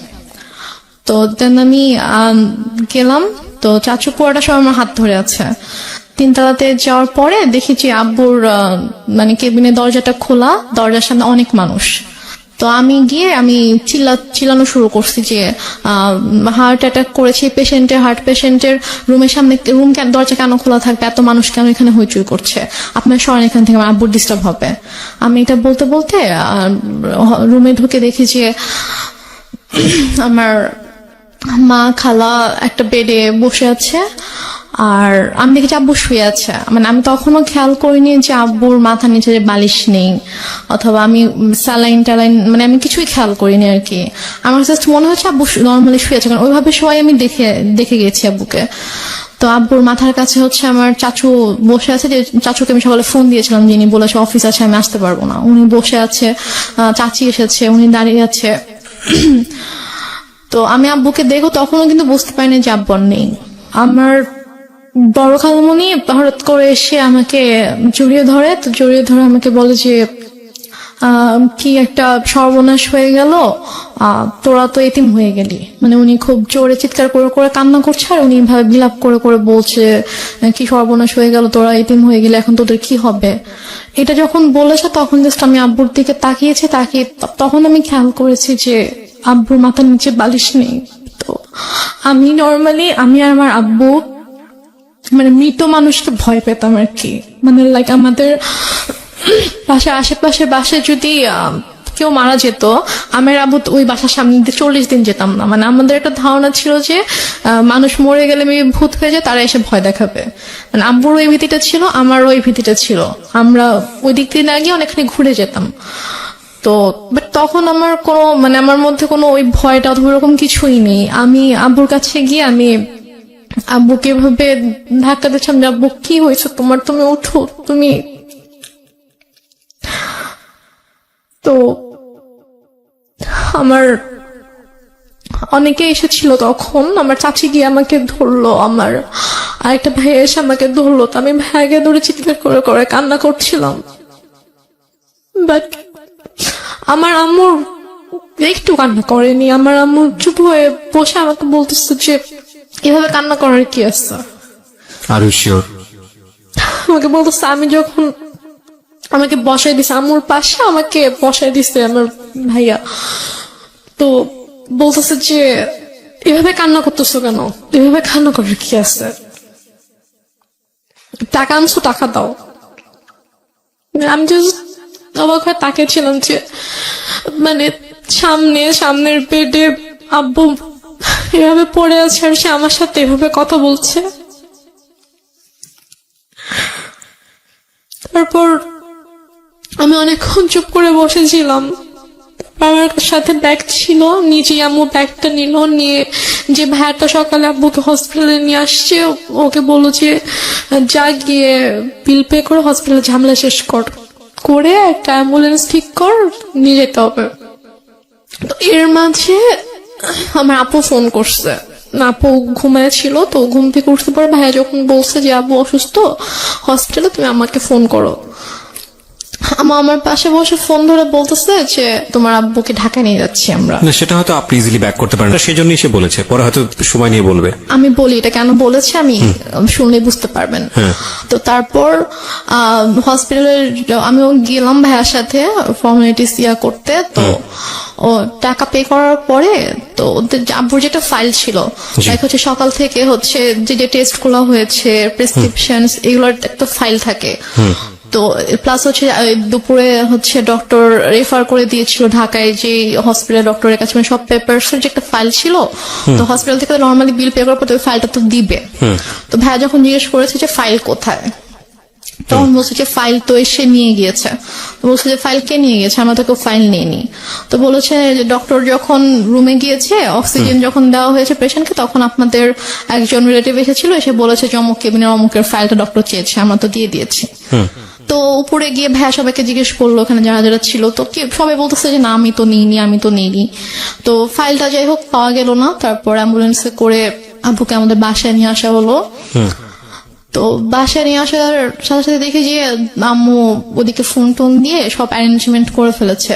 তো দেন আমি গেলাম, তো চাচু পুরোটা সব আমার হাত ধরে আছে। 3 তলাতে যাওয়ার পরে দেখি যে আব্বুর কেবিনের দরজাটা খোলা, দরজার সামনে অনেক মানুষ। তো আমি গিয়ে চিল্লানো শুরু করছি যে হার্ট অ্যাটাক করেছে পেশেন্টের, হার্ট পেশেন্টের রুমের সামনে দরজা কেন খোলা থাকবে, এত মানুষ কেন এখানে হইচই করছে, আপনার সরেন এখান থেকে, আমার আব্বুর ডিস্টার্ব হবে। আমি এটা বলতে বলতে রুমে ঢুকে দেখি যে আমার মা খালা একটা বেডে বসে আছে, আর আমি দেখেছি আব্বু শুয়ে আছে। আমি তখনও খেয়াল করিনি যে আব্বুর মাথার নিচে যে বালিশ নেই, অথবা আমি স্যালাইন টালাইন আমি কিছুই খেয়াল করিনি আর কি। আমার জাস্ট মনে হচ্ছে আব্বু নর্মালি শুয়ে আছে, কারণ ওইভাবে সবাই আমি দেখে গেছি আব্বুকে। তো আব্বুর মাথার কাছে হচ্ছে আমার চাচু বসে আছে, যে চাচুকে আমি সকালে ফোন দিয়েছিলাম, যিনি বলেছে অফিস আছে আমি আসতে পারবো না, উনি বসে আছে। চাচি এসেছে, উনি দাঁড়িয়ে আছে। তো আমি আব্বুকে দেখো, তখনও কিন্তু বুঝতে পারিনি যে আব্বু নেই। আমার বড় খালামণি হঠাৎ করে এসে আমাকে জড়িয়ে ধরে, তো জড়িয়ে ধরে আমাকে বলে যে কি একটা সর্বনাশ হয়ে গেল, তোরা তো এতিম হয়ে গেলি। মানে উনি খুব জোরে চিৎকার করে করে কান্না করছে, আর উনি ভাবে বিলাপ করে করে বলছে কি সর্বনাশ হয়ে গেল, তোরা এতিম হয়ে গেলে এখন তোদের কি হবে। এটা যখন বলেছে তখন জাস্ট আমি আব্বুর দিকে তাকিয়েছি, তাকিয়ে তখন আমি খেয়াল করেছি যে আব্বুর মাথার নিচে বালিশ নেই। তো আমি নর্মালি আমি আর আমার আব্বু মানে মৃত মানুষকে ভয় পেতাম আর কি। মানে লাইক আমাদের বাসার আশেপাশে বাসায় যদি কেউ মারা যেত, আমার আব্বু তো ওই বাসার সামনে দিয়ে 40 দিন যেতাম না। মানে আমাদের একটা ধারণা ছিল যে মানুষ মরে গেলে মেয়ে ভূত হয়ে যায়, তারা এসে ভয় দেখাবে। মানে আব্বুর ওই ভীতিটা ছিল, আমারও ওই ভীতিটা ছিল। আমরা ওই দিক দিয়ে না গিয়ে অনেকখানি ঘুরে যেতাম। তো বাট তখন আমার কোনো মানে আমার মধ্যে কোনো ওই ভয়টা অথবা এরকম কিছুই নেই। আমি আব্বুর কাছে গিয়ে আমি আব্বুকে এভাবে ধাক্কা দিচ্ছিলাম যে আব্বু কি হয়েছে তোমার, তুমি উঠো তুমি। তো আমার অনেকে এসেছিল তখন, আমার চাচি গিয়ে আমাকে ধরলো, আমার আরেকটা ভাই এসে আমাকে ধরলো। তো আমি ভাইকে ধরে চিৎকার করে করে কান্না করছিলাম। বাট আমার আম্মুর একটু কান্না করেনি। আমার আম্মু চুপ হয়ে বসে আমাকে বলতেছে যে এভাবে কান্না করার কি আছে। Are you sure? আমাকে বলতেছে, আমি যখন আমাকে বসাই দিছে আম্মুর পাশে, আমাকে বসাই দিছে আমার ভাইয়া, তো বলতেছে যে এভাবে কান্না করতেছো কেন, এভাবে কান্না করার কি আছে, টাকা আনছো টাকা দাও। আমি জাস্ট অবাক হয়ে তাকিয়েছিলাম যে মানে সামনের বেডে আব্বু এভাবে পড়ে আছে আর সে আমার সাথে এভাবে কথা বলছে। তারপর আমি অনেকক্ষণ চুপ করে বসেছিলাম। আমার সাথে ব্যাগ ছিল, নিজে আম্মু ব্যাগটা নিল, নিয়ে যে ভাইয়াটা সকালে আব্বুকে হসপিটালে নিয়ে আসছে ওকে বললো যে যা গিয়ে বিল পে করে হসপিটালে ঝামেলা শেষ করে একটা অ্যাম্বুলেন্স ঠিক কর, নিয়ে যেতে হবে। তো এর মাঝে আমার আপু ফোন করছে, আপু ঘুমায় ছিল। তো ঘুম থেকে উঠতে পরে ভাইয়া যখন বলছে যে আব্বু অসুস্থ হসপিটালে, তুমি আমাকে ফোন করো। আমার পাশে বসে ফোন ধরে বলতেছে যে তোমার আব্বুকে ঢাকায় নিয়ে যাচ্ছি আমরা। না, সেটা হয়তো আপনি ইজিলি ব্যাক করতে পারেন, সেই জন্যই সে বলেছে, পরে হয়তো সময় নিয়ে বলবে। আমি বলি এটা কেন বলেছে আমি শুনলে বুঝতে পারবেন। তো তারপর হসপিটালে আমিও গেলাম ভাইয়ার সাথে ফর্মালিটিস করতে। তো ও টাকা পে করার পরে তো ওদের আব্বুর যেটা ফাইল ছিল, হচ্ছে সকাল থেকে হচ্ছে যে টেস্ট গুলো হয়েছে, প্রেসক্রিপশন, এগুলোর একটা ফাইল থাকে। তো প্লাস হচ্ছে দুপুরে হচ্ছে ডক্টর রেফার করে দিয়েছিল ঢাকায় যে হসপিটাল ডক্টরের কাছে, মানে সব পেপারস যে একটা ফাইল ছিল। তো হসপিটাল থেকে নর্মালি বিল পে করার পর ওই ফাইলটা তো দিবে। তো ভাইয়া যখন জিজ্ঞেস করেছে যে ফাইল কোথায়, তখন বলছে যে ফাইল তো এসে নিয়ে গিয়েছে। বলছে যে ফাইল কে নিয়ে গেছে, আমরা তো কেউ ফাইল নিইনি। তো বলেছে যে ডক্টর যখন রুমে গিয়েছে, অক্সিজেন যখন দেওয়া হয়েছে পেশেন্টকে, তখন আপনাদের একজন রিলেটিভ এসেছিল, এসে বলেছে যে অমুক কেবিনের অমুকের ফাইলটা ডক্টর চেয়েছে, আমরা তো দিয়ে দিয়েছি। তো উপরে গিয়ে ভাইয়া সবাইকে জিজ্ঞেস করলো ওখানে যারা যারা ছিল, তো সবাই বলতেছে যে না আমি তো নিইনি। তো ফাইলটা যাই হোক পাওয়া গেল না। তারপর অ্যাম্বুলেন্সে করে আব্বুকে আমাদের বাসায় নিয়ে আসা হলো। তো বাসায় নিয়ে আসার সাথে সাথে দেখি যে আম্মু ওদিকে ফোন টোন দিয়ে সব অ্যারেঞ্জমেন্ট করে ফেলেছে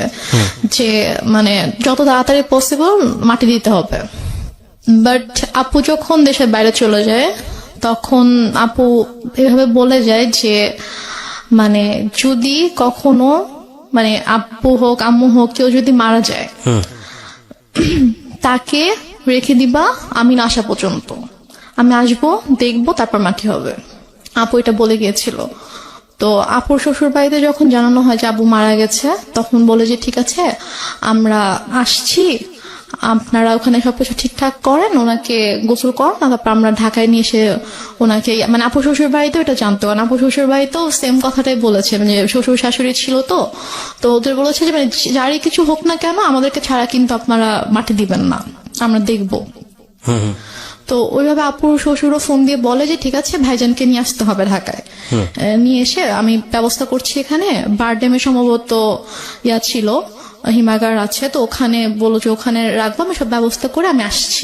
যে মানে যত তাড়াতাড়ি পসিবল মাটি দিতে হবে। বাট আপু যখন দেশের বাইরে চলে যায়, তখন আপু এভাবে বলে যায় যে মানে যদি কখনো মানে আব্বু হোক আম্মু হোক কেউ যদি মারা যায়, তাকে রেখে দিবা আমি না আসা পর্যন্ত, আমি আসবো দেখবো তারপর মাটি হবে। আপু এটা বলে গিয়েছিল। তো আপুর শ্বশুর বাড়িতে যখন জানানো হয় যে আব্বু মারা গেছে, তখন বলে যে ঠিক আছে আমরা আসছি, আপনারা ওখানে সবকিছু ঠিকঠাক করেন, ওনাকে গোসল করেন, তারপর আমরা ঢাকায় নিয়ে এসে ওনাকে, মানে আপু শ্বশুর বাড়িতেও এটা জানতো, কারণ আপু শ্বশুর বাড়িতেও সেম কথাটাই বলেছে, মানে শ্বশুর শাশুড়ি ছিল। তো ওদের বলেছে যে মানে যারই কিছু হোক না কেন আমাদেরকে ছাড়া কিন্তু আপনারা মাটি দিবেন না, আমরা দেখবো। তো ওইভাবে আপুর শ্বশুরও ফোন দিয়ে বলে যে ঠিক আছে ভাইজানকে নিয়ে আসতে হবে ঢাকায়। নিয়ে এসে আমি ব্যবস্থা করছি, এখানে বারডেমে সম্ভবত ছিল হিমাগার আছে, তো ওখানে বলো যে ওখানে রাখবো, আমি সব ব্যবস্থা করে আমি আসছি।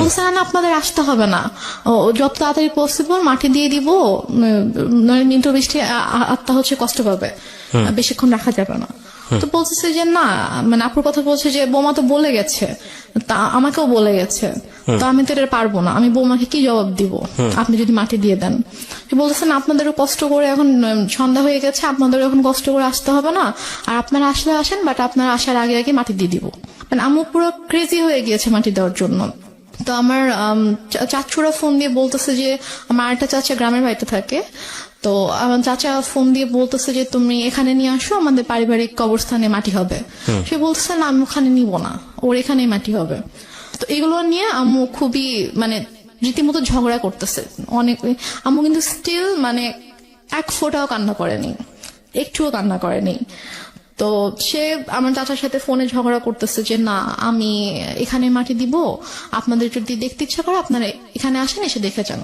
বলছে না আপনাদের আসতে হবে না, ও যত তাড়াতাড়ি পসিবল মাটি দিয়ে দিব, নইলে মিন্টু বৃষ্টি আত্মা হচ্ছে কষ্ট পাবে, বেশিক্ষণ রাখা যাবে না। তো বলতেছে যে না, মানে আপুর কথা বলছে যে বৌমা তো বলে গেছে, তা আমাকেও বলে গেছে, তো আমি তো এটা পারবো না, আমি বৌমাকে কি জবাব দিব আপনি যদি মাটি দিয়ে দেন। সে বলতেছেন আপনাদেরও কষ্ট করে এখন সন্ধ্যা হয়ে গেছে, আপনাদেরও এখন কষ্ট করে আসতে হবে না, আর আপনারা আসলে আসেন, বাট আপনারা আসার আগে আগে মাটি দিয়ে দিব। মানে আম্মু পুরো ক্রেজি হয়ে গিয়েছে মাটি দেওয়ার জন্য। তো আমার চাচুরা ফোন দিয়ে বলতেছে যে, আমার একটা চাচা গ্রামের বাড়িতে থাকে, তো আমার চাচা ফোন দিয়ে বলতেছে যে তুমি এখানে নিয়ে আসো, আমাদের পারিবারিক কবরস্থানে মাটি হবে। সে বলতেছে না আমি ওখানে নিব না, ওর এখানেই মাটি হবে। তো এগুলো নিয়ে আম্মু খুবই মানে রীতিমতো ঝগড়া করতেছে অনেক। আম্মু কিন্তু স্টিল মানে এক ফোঁটাও কান্না করেনি, একটুও কান্না করেনি। তো সে আমার চাচার সাথে ফোনে ঝগড়া করতেছে যে না আমি এখানে মাটি দিব, আপনাদের যদি দেখতে ইচ্ছা করে আপনারা এখানে আসেন, এসে দেখে যান।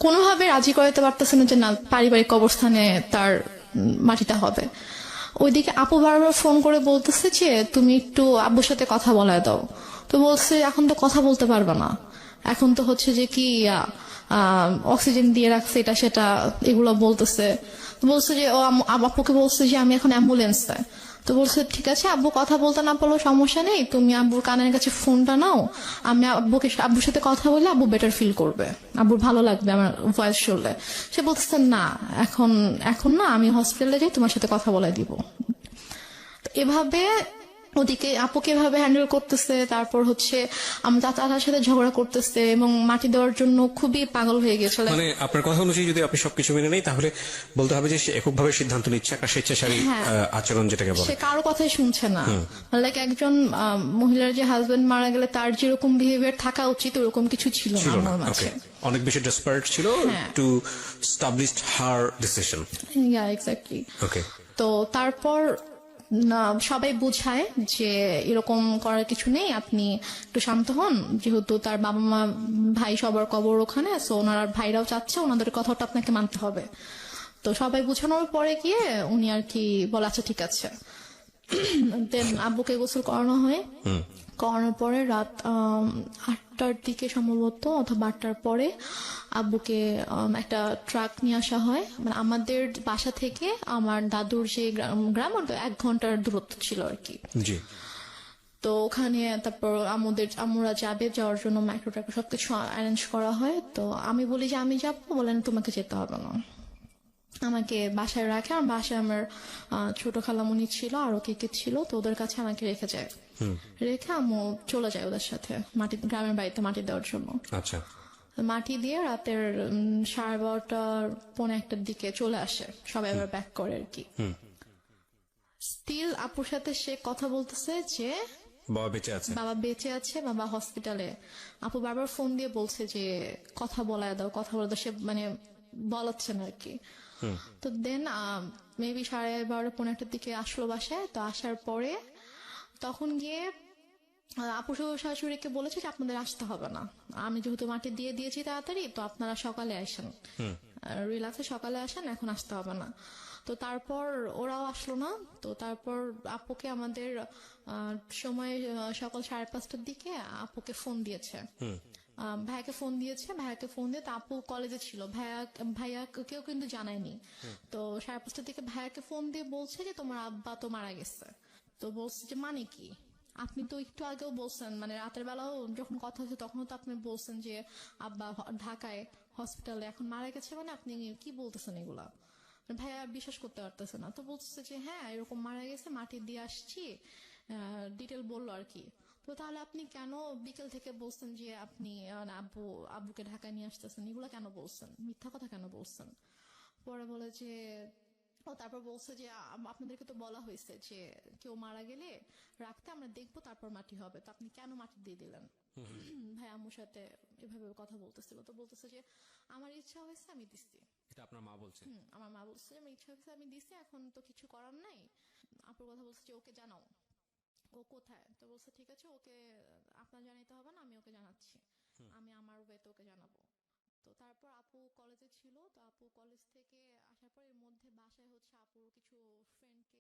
কোনোভাবে রাজি করাতে পারতেছে না যে না পারিবারিক কবরস্থানে তার মাটিটা হবে। ওইদিকে আপু বারবার ফোন করে বলতেছে যে তুমি একটু আব্বুর সাথে কথা বলায় দাও। তো বলছে এখন তো কথা বলতে পারবে না, এখন তো হচ্ছে যে কি অক্সিজেন দিয়ে রাখছে এটা সেটা এগুলো বলতেছে। তো বলছে যে ও আপুকে বলছে যে আমি এখন অ্যাম্বুলেন্স চাই। তো বলছে ঠিক আছে আব্বু কথা বলতে না পারলেও সমস্যা নেই, তুমি আব্বুর কানের কাছে ফোনটা নাও, আমি আব্বুর সাথে কথা বলে আব্বু বেটার ফিল করবে, আব্বুর ভালো লাগবে আমার ভয়েস শুনলে। সে বলতেছে না এখন না, আমি হসপিটালে যাই, তোমার সাথে কথা বলে দিব। তো এভাবে ওদিকে আপুকে এভাবে হ্যান্ডেল করতেছে, তারপর হচ্ছে আমার চাচার সাথে ঝগড়া করতেছে এবং মাটি দেওয়ার জন্য খুবই পাগল হয়ে গেছিল। মানে আপনার কথা অনুযায়ী যদি আপনি সবকিছু মেনে নেই, তাহলে বলতে হবে যে সে এককভাবে সিদ্ধান্ত নিচ্ছে, একটা স্বেচ্ছাচারী আচরণ যেটাকে বলে। সে কারো কথাই শুনছে না। লাইক একজন মহিলার যে হাজবেন্ড মারা গেলে তার যেরকম বিহেভিয়ার থাকা উচিত ওরকম কিছু ছিল না আমার মাঝে। অনেক বেশি ডেসপারেট ছিল to establish her decision. Yeah exactly. Okay. তো তারপর সবাই বুঝায় যে এরকম করার কিছু নেই, আপনি একটু শান্ত হন, যেহেতু তার বাবা মা ভাই সবার কবর ওখানে, সো ওনার ভাইরাও চাচ্ছে, ওনাদের কথাটা আপনাকে মানতে হবে। তো সবাই বুঝানোর পরে গিয়ে উনি আর কি বলে আচ্ছা ঠিক আছে। দেন আব্বুকে গোসল করানো হয়, করানোর পরে রাত 8টার দিকে সম্ভবত অথবা 8টার পরে আব্বুকে একটা ট্রাক নিয়ে আসা হয়। মানে আমাদের বাসা থেকে আমার দাদুর যে গ্রাম 1 ঘন্টার দূরত্ব ছিল আর কি। জি। তো ওখানে তারপর আমরা যাওয়ার জন্য মাইক্রো ট্রাক সবকিছু অ্যারেঞ্জ করা হয়। তো আমি বলি যে আমি যাবো, বলেন তোমাকে যেতে হবে না, আমাকে বাসায় রাখে। আমার বাসায় আমার ছোট খালামণি ছিল, আরো কে ছিল, তো ওদের কাছে আমাকে রেখে যায়। রেখে আম্মু চলে যায় ওদের সাথে গ্রামের বাড়িতে মাটি দেওয়ার জন্য। আচ্ছা। মাটি দিয়ে রাতের 12:30 পৌনে 1টার দিকে চলে আসে, সবাই আবার ব্যাক করে আর কি। স্টিল আপুর সাথে সে কথা বলতেছে যে বাবা বেঁচে আছে, বাবা বেঁচে আছে, বাবা হসপিটালে। আপু বারবার ফোন দিয়ে বলছে যে কথা বলায় দাও, কথা বলে দাও, সে মানে বলাচ্ছে না আর কি। তো দেন মেবি 12:30 পৌনে 1টার দিকে আসলো বাসায়। তো আসার পরে তখন গিয়ে আপু শাশুড়িকে বলেছে যে আপনাদের আসতে হবে না, আমি যেহেতু মাটি দিয়ে দিয়েছি তাড়াতাড়ি, তো আপনারা সকালে আসেন, রিল্যাক্সে সকালে আসেন, এখন আসতে হবে না। তো তারপর ওরাও আসলো না। তো তারপর আপুকে আমাদের সময় সকাল 5:30টার দিকে আপুকে ফোন দিয়েছে, ভাইয়াকে ফোন দিয়ে, তো আপু কলেজে ছিল, ভাইয়া কেউ কিন্তু জানায়নি। তো 5:30টার দিকে ভাইয়াকে ফোন দিয়ে বলছে যে তোমার আব্বা তো মারা গেছে। তো বলছে যে মানে কি, আপনি তো একটু আগেও বলছেন, মানে রাতের বেলাও যখন কথা হচ্ছে তখনও তো আপনি বলছেন যে আব্বা ঢাকায় হসপিটালে, এখন মারা গেছে, মানে আপনি কি বলতেছেন এগুলা। ভাইয়া বিশ্বাস করতে পারতেছে না। তো বলতেছে যে হ্যাঁ এরকম মারা গেছে, মাটি দিয়ে আসছি, ডিটেল বললো আর কি। তো তাহলে আপনি কেন বিকেল থেকে বলছেন যে আপনি আব্বুকে ঢাকায় নিয়ে আসতেছেন, এগুলা কেন বলছেন, মিথ্যা কথা কেন বলছেন। পরে বলে যে তারপর বলছে যে আপনাদেরকে তো বলা হয়েছে যে কেউ মারা গেলে রাখতে, আমরা দেখবো তারপর মাটি হবে, তো আপনি কেন মাটি দিয়ে দিলেন। ভাই আম্মুর সাথে এভাবে কথা বলতেছিল। তো বলতেছে যে আমার ইচ্ছা হয়েছে আমি দিচ্ছি। এটা আপনার মা বলছে? আমার মা বলছে যে আমার ইচ্ছা হয়েছে আমি দিচ্ছি, এখন তো কিছু করার নাই। আপুর কথা বলছে যে ওকে জানাও, ও কোথায়। তো বলছে ঠিক আছে, ওকে আপনার জানাইতে হবে না, আমি ওকে জানাচ্ছি, আমি আমার ওয়েতে ওকে জানাবো। তো তারপর আপু কলেজে ছিল, তো আপু কলেজ থেকে আসার পর এর মধ্যে বাসায় হচ্ছে আপুর কিছু ফ্রেন্ডকে